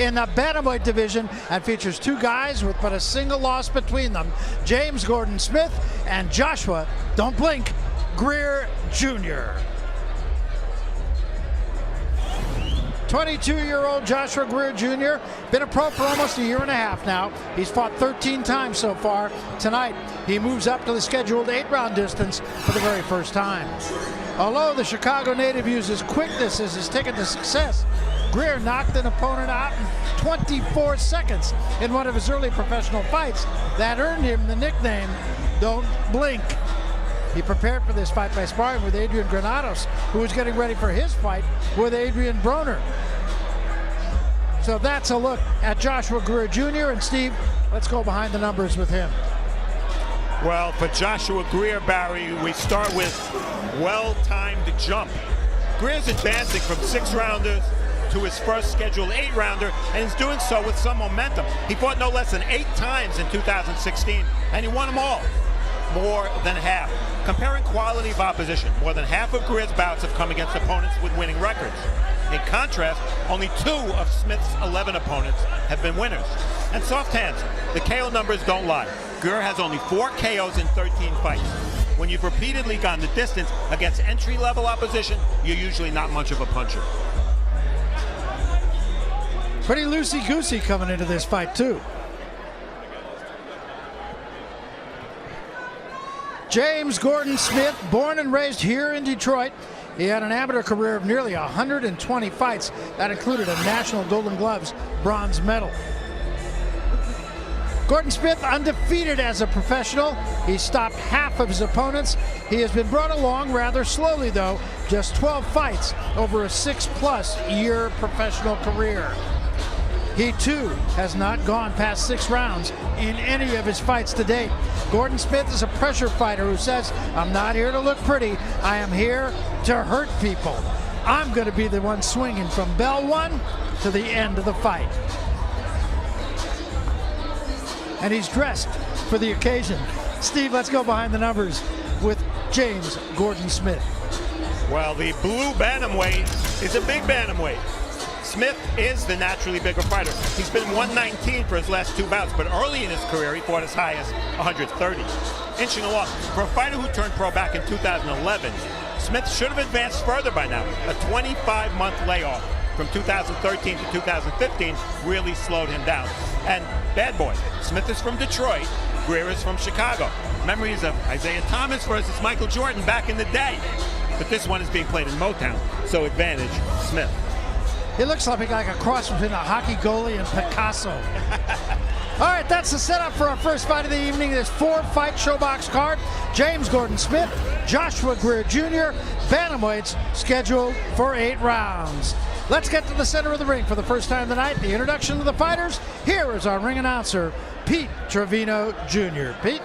in the bantamweight division and features two guys with but a single loss between them, James Gordon Smith and Joshua, don't blink, Greer Jr. 22-year-old Joshua Greer Jr. been a pro for almost a year and a half now. He's fought 13 times so far. Tonight, he moves up to the scheduled 8-round distance for the very first time. Although the Chicago native uses quickness as his ticket to success, Greer knocked an opponent out in 24 seconds in one of his early professional fights that earned him the nickname Don't Blink. He prepared for this fight by sparring with Adrian Granados, who was getting ready for his fight with Adrian Broner. So that's a look at Joshua Greer Jr. And Steve, let's go behind the numbers with him. Well, for Joshua Greer, Barry, we start with well-timed jump. Greer's advancing from 6-rounders to his first scheduled 8-rounder, and he's doing so with some momentum. He fought no less than 8 times in 2016, and he won them all, more than half. Comparing quality of opposition, more than half of Greer's bouts have come against opponents with winning records. In contrast, only 2 of Smith's 11 opponents have been winners. And soft hands, the KO numbers don't lie. Greer has only 4 KOs in 13 fights. When you've repeatedly gone the distance against entry-level opposition, you're usually not much of a puncher. Pretty loosey-goosey coming into this fight, too. James Gordon Smith, born and raised here in Detroit. He had an amateur career of nearly 120 fights. That included a National Golden Gloves bronze medal. Gordon Smith undefeated as a professional. He stopped half of his opponents. He has been brought along rather slowly, though. Just 12 fights over a 6+ year professional career. He, too, has not gone past 6 rounds in any of his fights to date. Gordon Smith is a pressure fighter who says, I'm not here to look pretty. I am here to hurt people. I'm going to be the one swinging from bell 1 to the end of the fight. And he's dressed for the occasion. Steve, let's go behind the numbers with James Gordon Smith. Well, the blue bantamweight is a big bantamweight. Smith is the naturally bigger fighter. He's been 119 for his last 2 bouts, but early in his career, he fought as high as 130. Inching along. For a fighter who turned pro back in 2011, Smith should have advanced further by now. A 25-month layoff from 2013 to 2015 really slowed him down. And bad boy, Smith is from Detroit, Greer is from Chicago. Memories of Isaiah Thomas versus Michael Jordan back in the day. But this one is being played in Motown, so advantage Smith. He looks something like a cross between a hockey goalie and Picasso. All right, that's the setup for our first fight of the evening. This 4-fight showbox card. James Gordon Smith, Joshua Greer Jr., bantamweights scheduled for 8 rounds. Let's get to the center of the ring for the first time tonight. The introduction of the fighters. Here is our ring announcer, Pete Trevino Jr. Pete.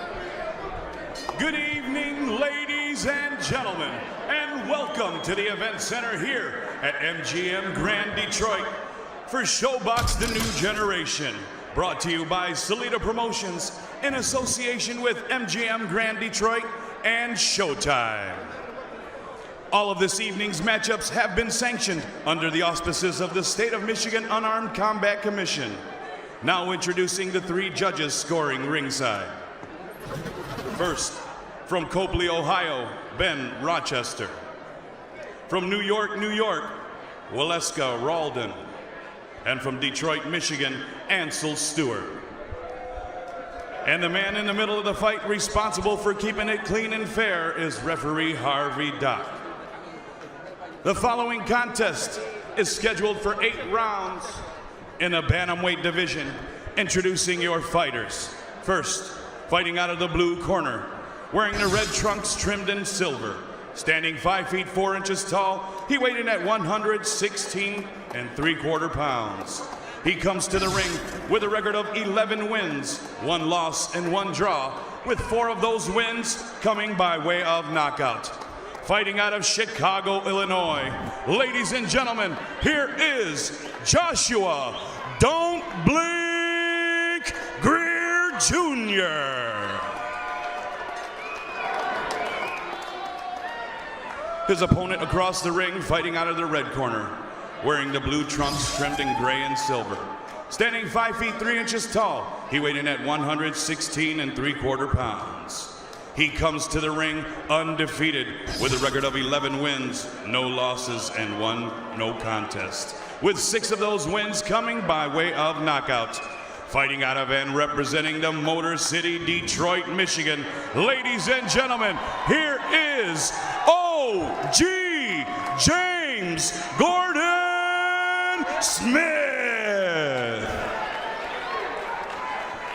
Good evening, ladies and gentlemen, and welcome to the event center here at MGM Grand Detroit for Showbox The New Generation, brought to you by Salida Promotions in association with MGM Grand Detroit and Showtime. All of this evening's matchups have been sanctioned under the auspices of the State of Michigan Unarmed Combat Commission. Now introducing the 3 judges scoring ringside. First, from Copley, Ohio, Ben Rochester. From New York, New York, Waleska Ralden. And from Detroit, Michigan, Ansel Stewart. And the man in the middle of the fight responsible for keeping it clean and fair is referee Harvey Dock. The following contest is scheduled for 8 rounds in the bantamweight division. Introducing your fighters. First, fighting out of the blue corner, wearing the red trunks trimmed in silver, standing 5 feet 4 inches tall, he weighed in at 116 3/4 pounds. He comes to the ring with a record of 11 wins, 1 loss, and 1 draw, with 4 of those wins coming by way of knockout. Fighting out of Chicago, Illinois, ladies and gentlemen, here is Joshua "Don't Blink" Greer Jr. His opponent across the ring, fighting out of the red corner, wearing the blue trunks trimmed in gray and silver, Standing 5 feet 3 inches tall, he weighed in at 116 3/4 pounds. He comes to the ring undefeated with a record of 11 wins, no losses, and 1 no contest, with 6 of those wins coming by way of knockout. Fighting out of and representing the Motor City, Detroit, Michigan, ladies and gentlemen, here is OG James Gordon Smith.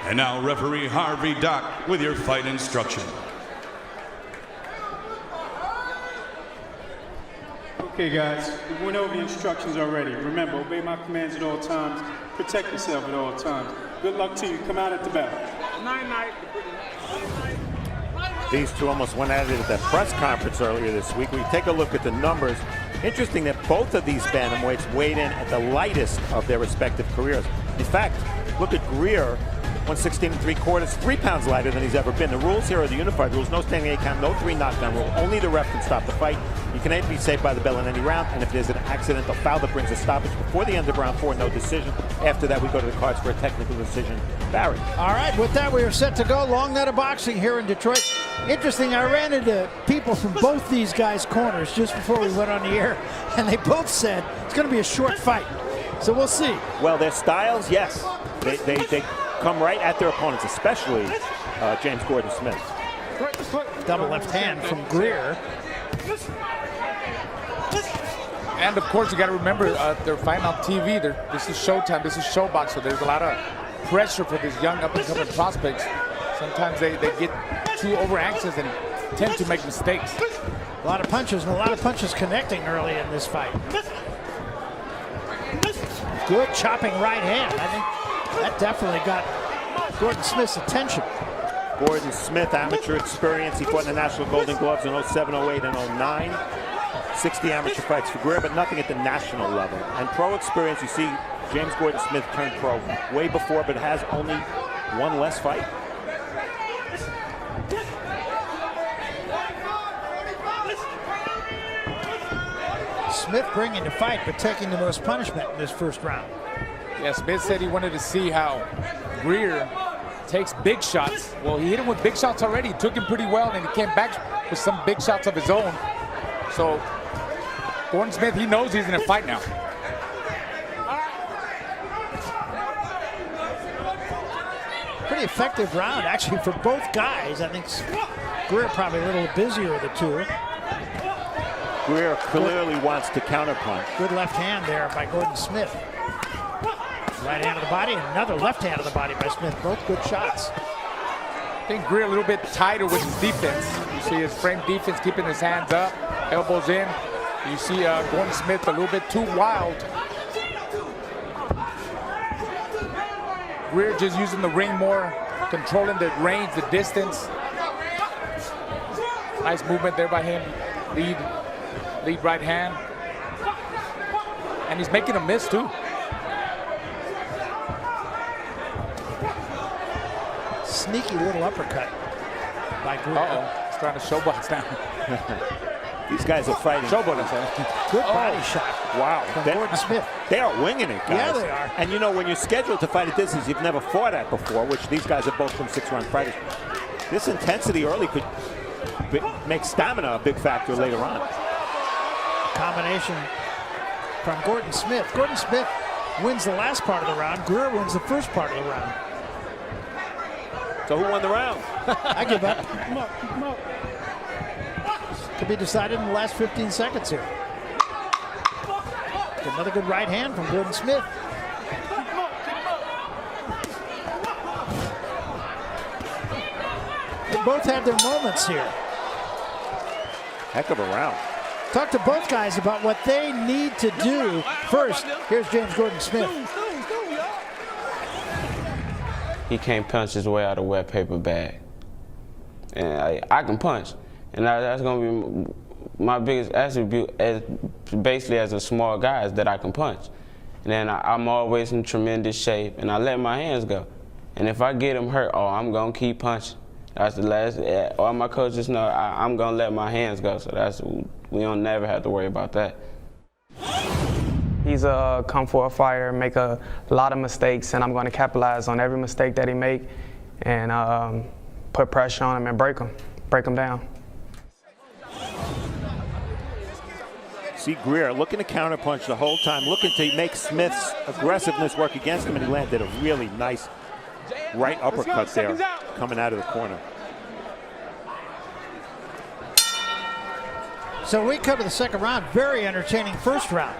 And now referee Harvey Dock with your fight instruction. Okay guys, we went over the instructions already. Remember, obey my commands at all times. Protect yourself at all times. Good luck to you. Come out at the bell. These two almost went at it at the press conference earlier this week. We take a look at the numbers. Interesting that both of these bantamweights weighed in at the lightest of their respective careers. In fact, look at Greer, 116 3/4, 3 pounds lighter than he's ever been. The rules here are the unified rules: no standing 8 count, no 3 knockdown rule. Only the ref can stop the fight. You can be saved by the bell in any round, and if there's an accidental foul that brings a stoppage before the end of round 4, no decision. After that, we go to the cards for a technical decision. Barry. All right, with that, we are set to go. Long night of boxing here in Detroit. Interesting, I ran into people from both these guys' corners just before we went on the air, and they both said it's going to be a short fight. So we'll see. Well, their styles, yes. They come right at their opponents, especially James Gordon Smith. Double left hand from Greer. And of course, you got to remember, they're fighting on TV. This is Showtime. This is Showbox. So there's a lot of pressure for these young up-and-coming prospects. Sometimes they get too over-anxious and tend to make mistakes. A lot of punches and a lot of punches connecting early in this fight. Good chopping right hand. I think that definitely got Gordon Smith's attention. Gordon Smith, amateur experience. He fought in the National Golden Gloves in 07, 08, and 09. 60 amateur fights for Greer, but nothing at the national level. And pro experience, you see James Gordon Smith turned pro way before, but has only 1 less fight. Smith bringing the fight, but taking the most punishment in this first round. Yeah, Smith said he wanted to see how Greer takes big shots. Well, he hit him with big shots already. He took him pretty well, and he came back with some big shots of his own. So Gordon Smith, he knows he's in a fight now. Pretty effective round, actually, for both guys. I think Greer probably a little busier of the two. Greer clearly wants to counterpunch. Good left hand there by Gordon Smith. Right hand of the body, and another left hand of the body by Smith. Both good shots. I think Greer a little bit tighter with his defense. You see his frame defense keeping his hands up, elbows in. You see Gordon Smith a little bit too wild. Greer just using the ring more, controlling the range, the distance. Nice movement there by him. Lead right hand. And he's making a miss too. Sneaky little uppercut by Greer. Uh-oh, he's trying to showbox now. These guys are fighting. Showbox, I'm saying. Good body shot. Wow. From Gordon Smith. They are winging it, guys. Yeah, they are. And you know, when you're scheduled to fight at distance you've never fought at before, which these guys are both from 6-round fighters, this intensity early could make stamina a big factor later on. Combination from Gordon Smith. Gordon Smith wins the last part of the round. Greer wins the first part of the round. So who won the round? I give up. Keep him up. Could be decided in the last 15 seconds here. Another good right hand from Gordon Smith. They both had their moments here. Heck of a round. Talk to both guys about what they need to do. First, here's James Gordon Smith. He can't punch his way out of a wet paper bag. And I can punch. And that's going to be my biggest attribute basically as a small guy, is that I can punch. And then I'm always in tremendous shape, and I let my hands go. And if I get him hurt, I'm going to keep punching. That's the last, all my coaches know I'm going to let my hands go. So we don't never have to worry about that. He's a come-forward fighter, make a lot of mistakes, and I'm going to capitalize on every mistake that he make and put pressure on him and break him down. See Greer looking to counterpunch the whole time, looking to make Smith's aggressiveness work against him, and he landed a really nice right uppercut there coming out of the corner. So we come to the second round. Very entertaining first round.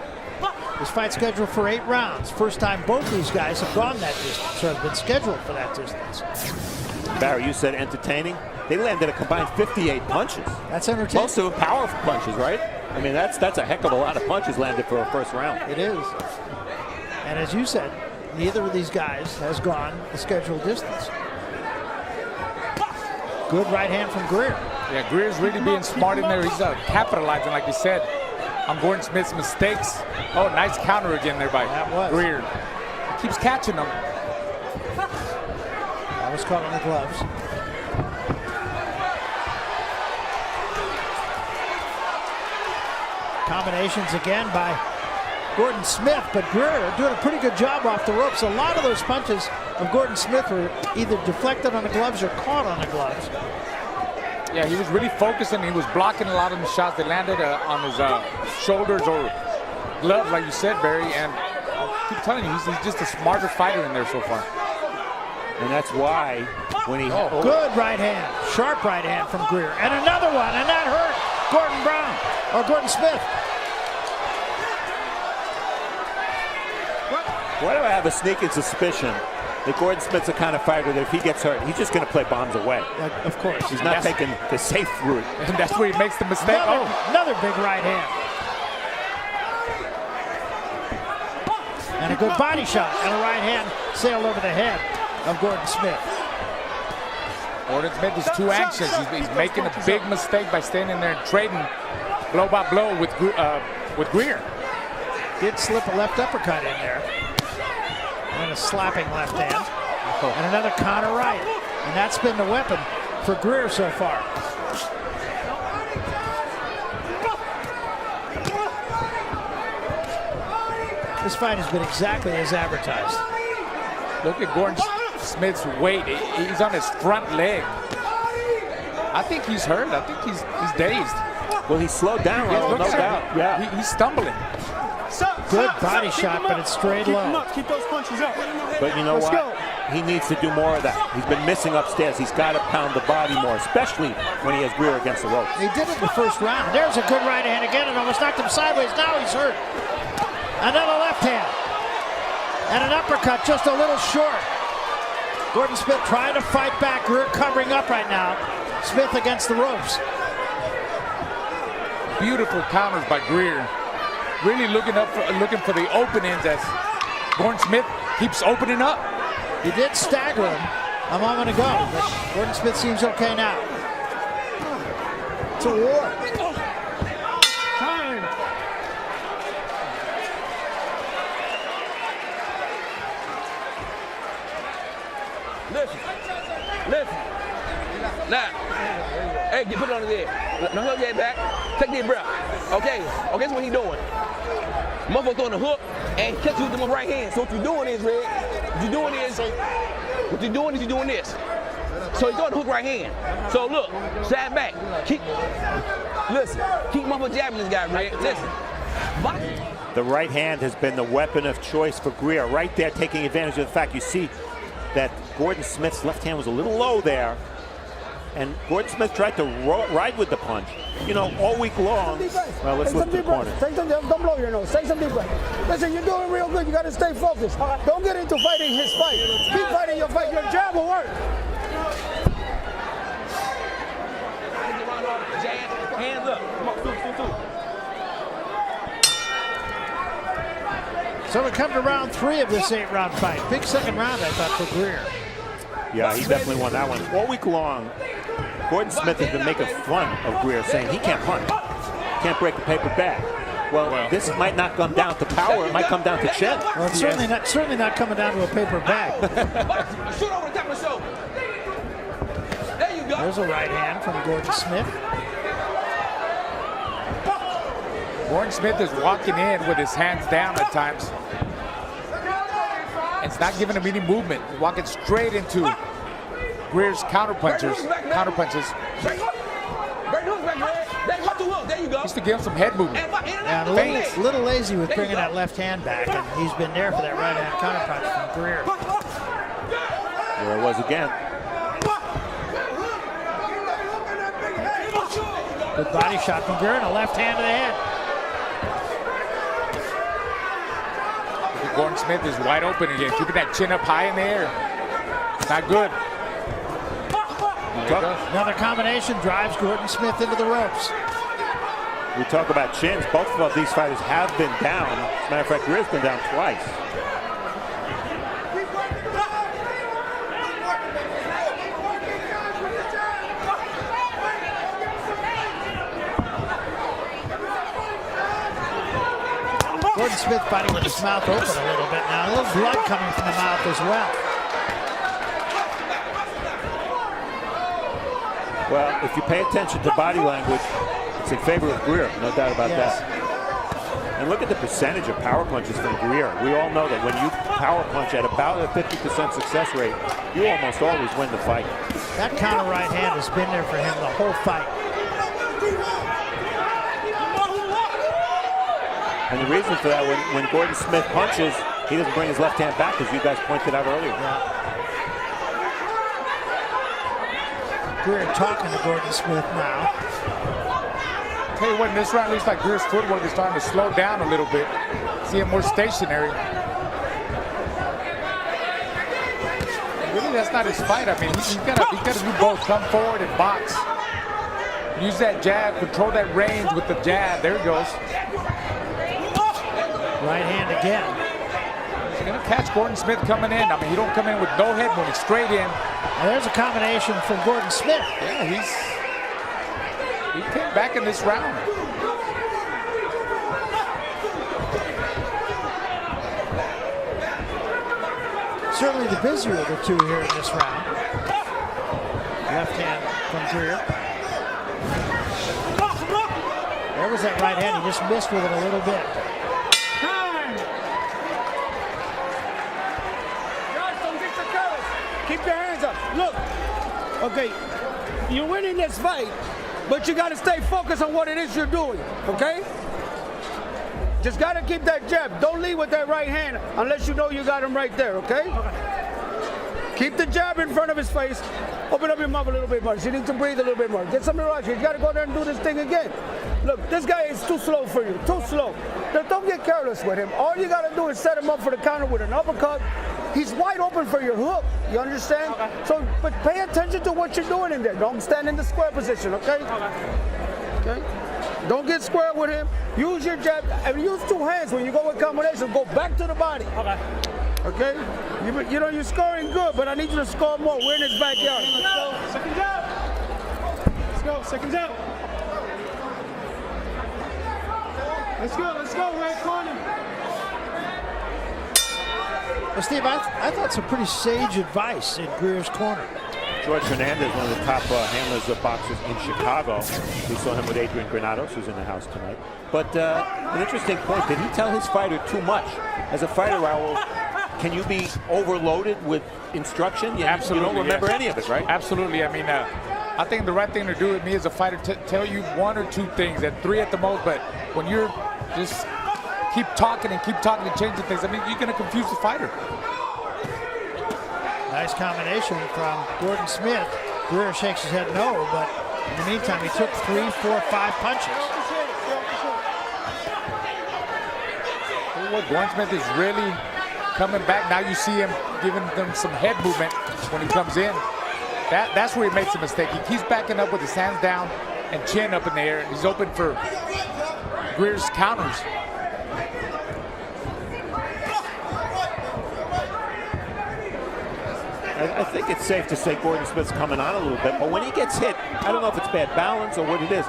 This fight's scheduled for 8 rounds. First time both these guys have gone that distance, or have been scheduled for that distance. Barry, you said entertaining. They landed a combined 58 punches. That's entertaining. Most of them powerful punches, right? I mean, that's a heck of a lot of punches landed for a first round. It is. And as you said, neither of these guys has gone the scheduled distance. Good right hand from Greer. Yeah, Greer's really being smart in there. He's capitalizing, like you said, on Gordon Smith's mistakes. Oh, nice counter again there by Greer. Keeps catching them. That was caught on the gloves. Combinations again by Gordon Smith, but Greer doing a pretty good job off the ropes. A lot of those punches of Gordon Smith were either deflected on the gloves or caught on the gloves. Yeah, he was really focusing. He was blocking a lot of the shots that landed on his shoulders or gloves, like you said, Barry. And I keep telling you, he's just a smarter fighter in there so far. And that's why when he... Good right hand, sharp right hand from Greer. And another one, and that hurt Gordon Smith. Why do I have a sneaking suspicion that Gordon Smith's the kind of fighter that if he gets hurt, he's just going to play bombs away? Of course. He's not taking the safe route. And that's where he makes the mistake. Another big right hand. And a good body shot and a right hand sailed over the head of Gordon Smith. Gordon Smith is too anxious. He's making a big mistake by standing there and trading blow by blow with Greer. Did slip a left uppercut in there. And a slapping left hand. And another counter right. And that's been the weapon for Greer so far. This fight has been exactly as advertised. Look at Gordon Smith's weight. He's on his front leg. I think he's hurt. I think he's dazed. Well, he slowed down, no doubt. Yeah. He's stumbling. Good body shot, but it's straight low. Keep those punches up. But you know what? He needs to do more of that. He's been missing upstairs. He's got to pound the body more, especially when he has Greer against the ropes. He did it in the first round. There's a good right hand again and almost knocked him sideways. Now he's hurt. Another left hand. And an uppercut just a little short. Gordon Smith trying to fight back. Greer covering up right now. Smith against the ropes. Beautiful counters by Greer. Really looking for the openings as Gordon Smith keeps opening up. He did stagger him a moment ago, but Gordon Smith seems okay now. It's a war. Time. Listen. Now, hey, put it on his head. Now hold your head back. Take a deep breath. Okay, guess what he's doing? Motherfucker throwing the hook and catch you with the right hand. So what you're doing is, Red, you're doing this. So he's throwing the hook right hand. So look, side back. Keep motherfucker jabbing this guy, Red. Listen. The right hand has been the weapon of choice for Greer. Right there, taking advantage of the fact you see that Gordon Smith's left hand was a little low there. And Gordon Smith tried to ride with the punch. You know, all week long. Well, let's look at the corner. Don't blow your nose. Take some deep breath. Listen, you're doing real good. You got to stay focused. Don't get into fighting his fight. Keep fighting your fight. Your jab will work. Hands up. Come on, So we come to round 3 of this 8-round fight. Big second round, I thought, for Greer. Yeah, he definitely won that one. All week long, Gordon Smith has been making fun of Greer, saying he can't punch, can't break the paper bag. Well, this might not come down to power. It might come down to chin. Well, it's certainly not coming down to a paper bag. Shoot over the top of the shoulder. There you go. There's a right hand from Gordon Smith. Gordon Smith is walking in with his hands down at times. It's not giving him any movement. He's walking straight into Greer's counter punches. There you go. Used to give him some head movement. Yeah, a little lazy with bringing that left hand back, and he's been there for that right hand counter punch from Greer. There it was again. Good body shot from Greer and a left hand to the head. Gordon Smith is wide open again, keeping that chin up high in the air. Not good. Another combination drives Gordon Smith into the ropes. We talk about chins. Both of these fighters have been down. As a matter of fact, Greer's been down twice. Gordon Smith fighting with his mouth open a little bit now. A little blood coming from the mouth as well. Well, if you pay attention to body language, it's in favor of Greer, no doubt about that. And look at the percentage of power punches from Greer. We all know that when you power punch at about a 50% success rate, you almost always win the fight. That counter right hand has been there for him the whole fight. And the reason for that, when Gordon Smith punches, he doesn't bring his left hand back, as you guys pointed out earlier. Yeah. Greer talking to Gordon Smith now. Tell you what, in this round, it looks like Greer's footwork is starting to slow down a little bit. See him more stationary. Really, that's not his fight. I mean, he's got to do both, come forward and box. Use that jab, control that range with the jab. There he goes. Right hand again. He's going to catch Gordon Smith coming in. I mean, you don't come in with no head movement, straight in. Now there's a combination from Gordon Smith. Yeah, he came back in this round. Certainly the busier of the two here in this round. Left hand from Greer. There was that right hand. He just missed with it a little bit. Keep your hands up. Look, okay, you're winning this fight, but you got to stay focused on what it is you're doing, okay? Just got to keep that jab. Don't lead with that right hand unless you know you got him right there, okay? Keep the jab in front of his face. Open up your mouth a little bit more. You need to breathe a little bit more. Get some rush. You got to go there and do this thing again. Look, this guy is too slow for you, too slow. Now, don't get careless with him. All you got to do is set him up for the counter with an uppercut. He's wide open for your hook. You understand? Okay. So, but pay attention to what you're doing in there. Don't stand in the square position, okay? Okay. Don't get square with him. Use your jab and use two hands when you go with combination. Go back to the body. Okay. Okay? You know, you're scoring good, but I need you to score more. We're in his backyard. Let's go. Second jab. Let's go. Second jab. Let's go. Right corner. Well, Steve, I thought some pretty sage advice in Greer's corner. George Hernandez, one of the top handlers of boxers in Chicago. We saw him with Adrian Granados, who's in the house tonight. But an interesting point, did he tell his fighter too much? As a fighter, Raul, can you be overloaded with instruction? Absolutely. You don't remember any of it, right? Absolutely. I mean, I think the right thing to do with me as a fighter, tell you one or two things, at three at the most, but when you're just keep talking and changing things, I mean, you're going to confuse the fighter. Nice combination from Gordon Smith. Greer shakes his head no, but in the meantime, he took 3, 4, 5 punches. Gordon Smith is really coming back. Now you see him giving them some head movement when he comes in. That's where he makes a mistake. He keeps backing up with his hands down and chin up in the air. He's open for Greer's counters. I think it's safe to say Gordon Smith's coming on a little bit, but when he gets hit, I don't know if it's bad balance or what it is.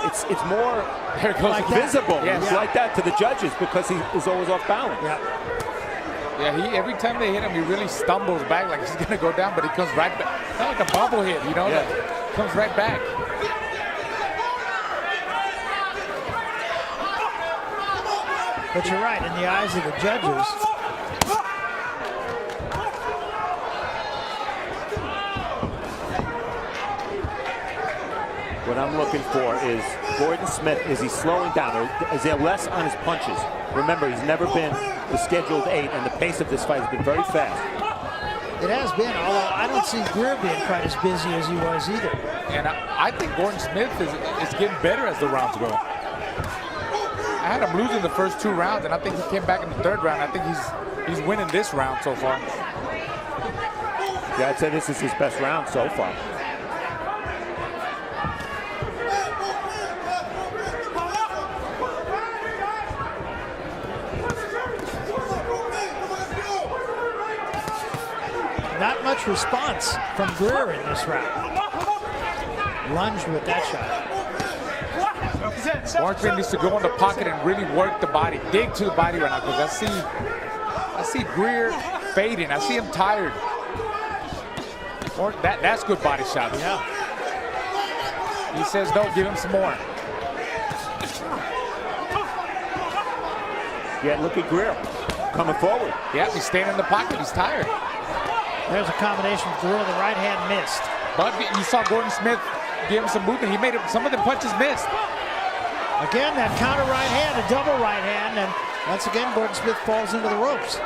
It's more like visible. It's like that to the judges because he is always off balance. Yeah, every time they hit him, he really stumbles back like he's going to go down, but he comes right back. Kind of like a bubble hit, you know? Like, comes right back. But you're right, in the eyes of the judges, what I'm looking for is Gordon Smith, is he slowing down or is there less on his punches? Remember, he's never been the scheduled 8 and the pace of this fight has been very fast. it has been, although I don't see Greer being quite as busy as he was either. And I think Gordon Smith is getting better as the rounds go. I had him losing the first 2 rounds, and I think he came back in the 3rd round. I think he's winning this round so far. Yeah, I'd say this is his best round so far. Not much response from Greer in this round. Lunged with that shot. Gordon Smith needs to go in the pocket and really work the body, dig to the body right now, because I see Greer fading. I see him tired. Or that's good body shot. Yeah. He says no, give him some more. Yeah, look at Greer coming forward. Yeah, he's staying in the pocket. He's tired. There's a combination with Greer. The right hand missed. But you saw Gordon Smith give him some movement. He made some of the punches missed. Again, that counter right hand, a double right hand, and once again, Gordon Smith falls into the ropes.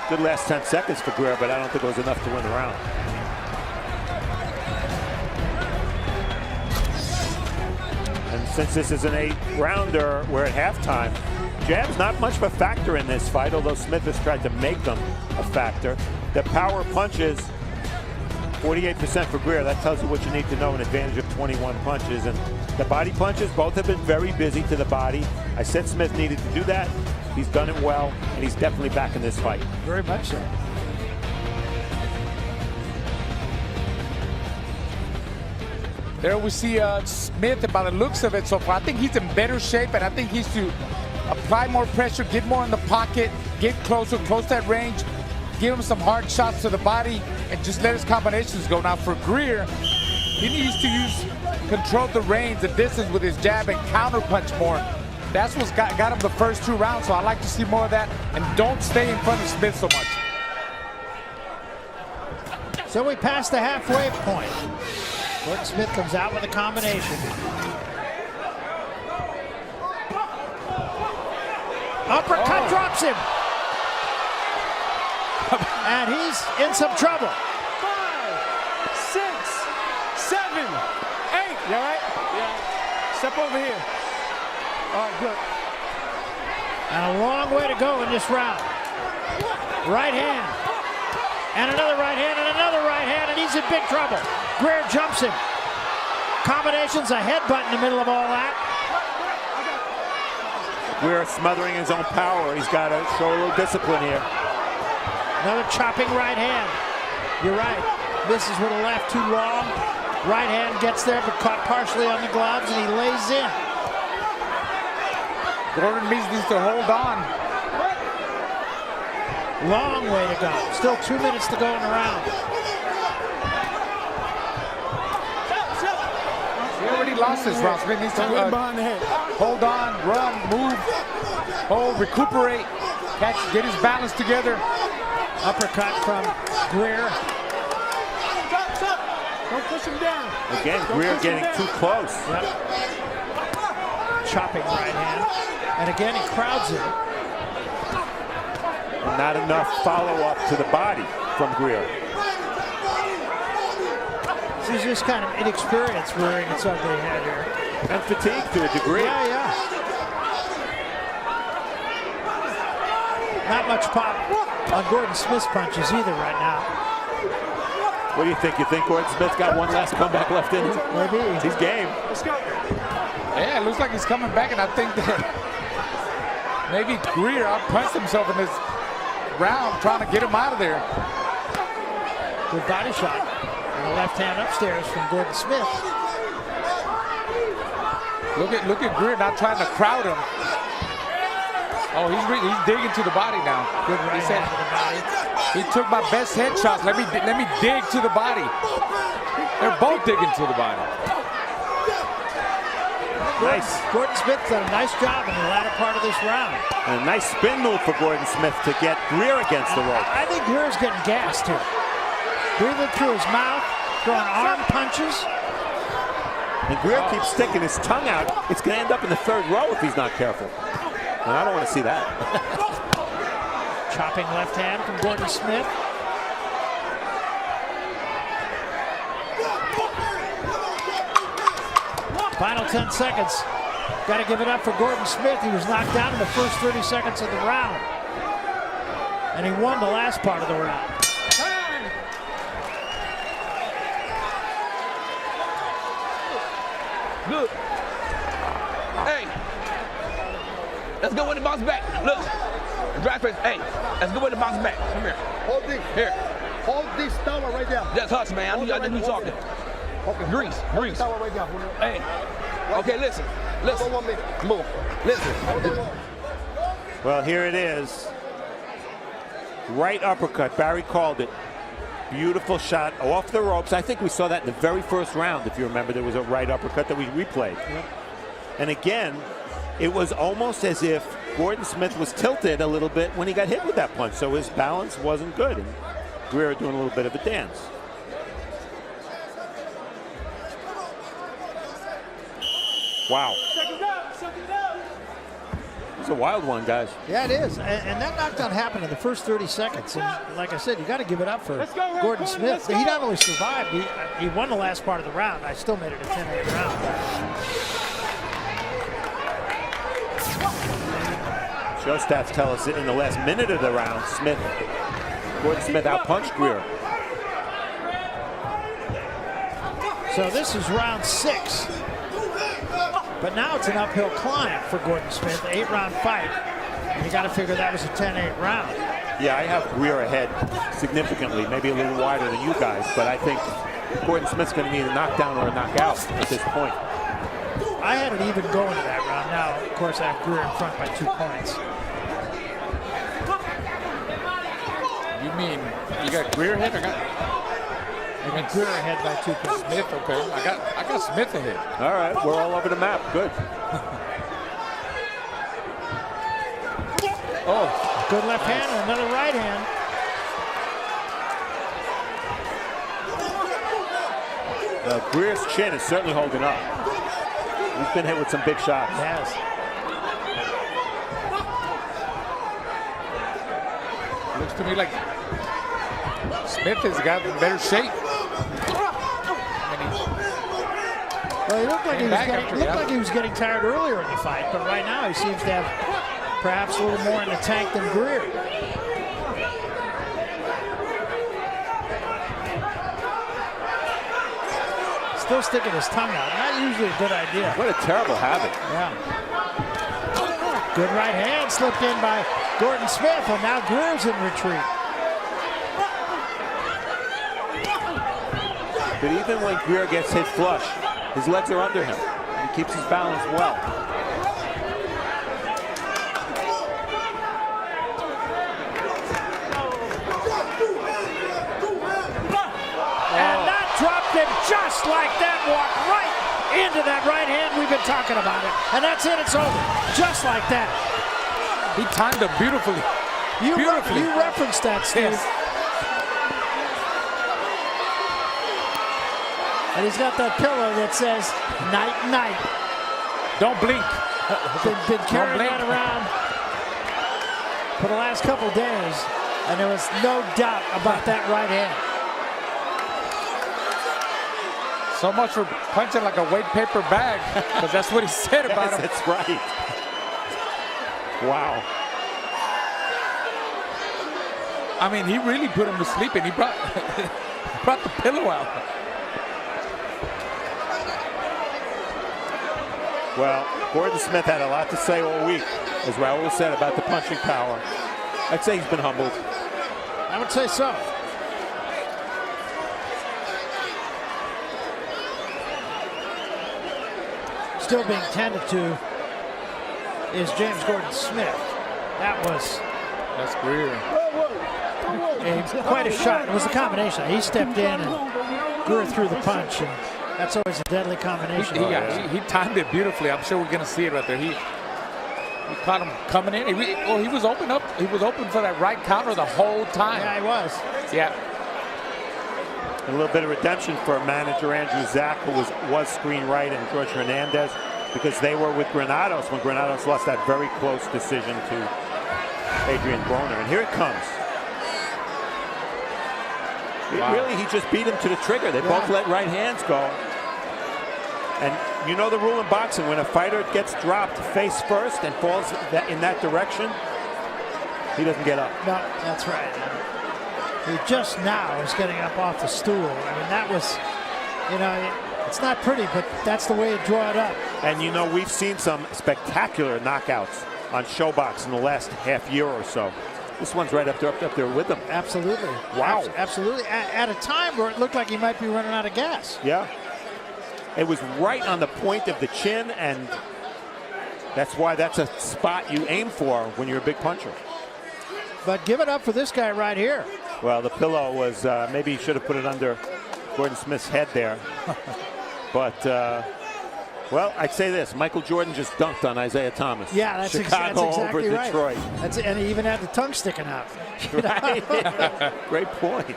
Good last 10 seconds for Greer, but I don't think it was enough to win the round. And since this is an 8-rounder, we're at halftime. Jab's not much of a factor in this fight, although Smith has tried to make them a factor. The power punches, 48% for Greer. That tells you what you need to know, an advantage of 21 punches. And the body punches, both have been very busy to the body. I said Smith needed to do that. He's done it well, and he's definitely back in this fight. Very much so. There we see Smith, by the looks of it so far. I think he's in better shape, and I think he's to apply more pressure, get more in the pocket, get closer, close that range, give him some hard shots to the body, and just let his combinations go. Now for Greer, he needs to control the range, the distance with his jab and counter punch more. That's what's got him the first 2 rounds, so I like to see more of that, and don't stay in front of Smith so much. So we passed the halfway point. Gordon Smith comes out with a combination. Uppercut drops him. And he's in some trouble. 5, 6, 7, 8. You all right? Yeah. Step over here. All right, good. And a long way to go in this round. Right hand. And another right hand, and another right hand, and he's in big trouble. Greer jumps him. Combinations, a headbutt in the middle of all that. Greer smothering his own power. He's got to show a little discipline here. Another chopping right hand. You're right. Misses with a left, too long. Right hand gets there, but caught partially on the gloves, and he lays in. Gordon needs to hold on. Long way to go. Still 2 minutes to go in the round. He already lost this round. Smith needs to behind the head. hold on, run, move, hold, recuperate, catch, get his balance together. Uppercut from Greer. Don't push him down. Again, Greer getting too close. Yep. Chopping right hand. And again, he crowds him. And not enough follow-up to the body from Greer. He's just kind of inexperienced rearing its ugly head here. And fatigued to a degree. Yeah. Not much pop on Gordon Smith's punches either right now. What do you think? You think Gordon Smith's got one last comeback left in him? Maybe. He's game. Let's go. Yeah, it looks like he's coming back, and I think that maybe Greer outpunched himself in this round, trying to get him out of there. Good body shot. And a left hand upstairs from Gordon Smith. Look at Greer not trying to crowd him. Oh, he's digging to the body now. Good right He said, hand to the body. he took my best headshots. Let me dig to the body. They're both digging to the body. Gordon Smith done a nice job in the latter part of this round. And a nice spin move for Gordon Smith to get Greer against the rope. I think Greer's getting gassed here. Breathing through his mouth, throwing arm punches. And Greer keeps sticking his tongue out. It's going to end up in the third row if he's not careful. And I don't want to see that. Chopping left hand from Gordon Smith. Final 10 seconds. Got to give it up for Gordon Smith. He was knocked down in the first 30 seconds of the round. And he won the last part of the round. Good. Hey, let's go with the bounce back. Look, drive first. Hey, let's go with the bounce back. Come here. Hold this. Here. Hold this tower right there. That's us, man. I think we talking. Okay. Grease. Tower right there. Hey. Okay, listen. Listen. Move. Listen. Well, here it is. Right uppercut. Barry called it. Beautiful shot off the ropes. I think we saw that in the very first round, if you remember. There was a right uppercut that we replayed. Yep. And again, it was almost as if Gordon Smith was tilted a little bit when he got hit with that punch, so his balance wasn't good. And Greer doing a little bit of a dance. Wow. It's a wild one, guys. Yeah, it is. And that knockdown happened in the first 30 seconds. And like I said, you got to give it up for Gordon Smith. He not only survived, he won the last part of the round. I still made it a 10-8 round. Show stats tell us that in the last minute of the round, Gordon Smith outpunched Greer. So this is round 6. But now it's an uphill climb for Gordon Smith, 8-round fight. And you got to figure that was a 10-8 round. Yeah, I have Greer ahead significantly, maybe a little wider than you guys, but I think Gordon Smith's going to need a knockdown or a knockout at this point. I had it even going to that round. Now, of course, I have Greer in front by 2 points. You mean you got Greer ahead? I got Greer ahead by 2 points. Smith, okay. I got Smith ahead. All right, we're all over the map. Good. Oh, good left hand and another right hand. Greer's chin is certainly holding up. He's been hit with some big shots. Yes. Looks to me like Smith has gotten in better shape. Well, he looked like he was getting tired earlier in the fight, but right now he seems to have perhaps a little more in the tank than Greer. Still sticking his tongue out. Not usually a good idea. What a terrible habit. Yeah. Good right hand slipped in by Gordon Smith, and now Greer's in retreat. But even when Greer gets hit flush, his legs are under him. He keeps his balance well. And that dropped him just like that, walked right into that right hand. We've been talking about it. And that's it, it's over. Just like that. He timed him beautifully. You referenced that, Steve. Yes. And he's got that pillow that says, night, night. Don't blink. Been carrying that around for the last couple days, and there was no doubt about that right hand. So much for punching like a weight paper bag, because that's what he said about him. That's right. Wow. I mean, he really put him to sleep, and he brought the pillow out. Well, Gordon Smith had a lot to say all week, as Raul said, about the punching power. I'd say he's been humbled. I would say so. Still being tended to is James Gordon Smith. That's Greer. Quite a shot. It was a combination. He stepped in and Greer threw the punch. And That's always a deadly combination. He timed it beautifully. I'm sure we're going to see it right there. He caught him coming in. He was open up. He was open for that right counter the whole time. Yeah, he was. Yeah. A little bit of redemption for manager Andrew Zach, who was screen right, and George Hernandez, because they were with Granados when Granados lost that very close decision to Adrian Broner. And here it comes. Wow. Really, he just beat him to the trigger. They both let right hands go. And you know the rule in boxing, when a fighter gets dropped face first and falls in that direction, he doesn't get up. No, that's right. He just now is getting up off the stool. I mean, that was, you know, it's not pretty, but that's the way to draw it up. And you know, we've seen some spectacular knockouts on ShowBox in the last half year or so. This one's right up there with him. Absolutely. Wow. Absolutely. At a time where it looked like he might be running out of gas. Yeah. It was right on the point of the chin, and that's why that's a spot you aim for when you're a big puncher. But give it up for this guy right here. Well, the pillow was, maybe he should have put it under Gordon Smith's head there. But, well, I'd say this. Michael Jordan just dunked on Isaiah Thomas. Yeah, that's Chicago exactly over right. Detroit. And he even had the tongue sticking out. Right. Great point.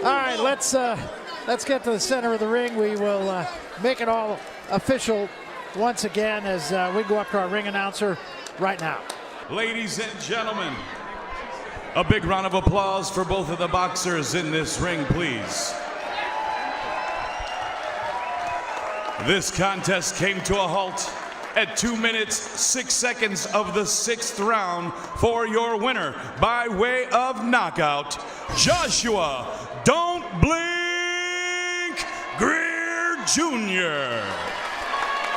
All right, let's get to the center of the ring. We will make it all official once again as we go up to our ring announcer right now. Ladies and gentlemen, a big round of applause for both of the boxers in this ring, please. This contest came to a halt at 2 minutes, 6 seconds of the 6th round for your winner by way of knockout, Joshua "Don't Blink" Greer Jr.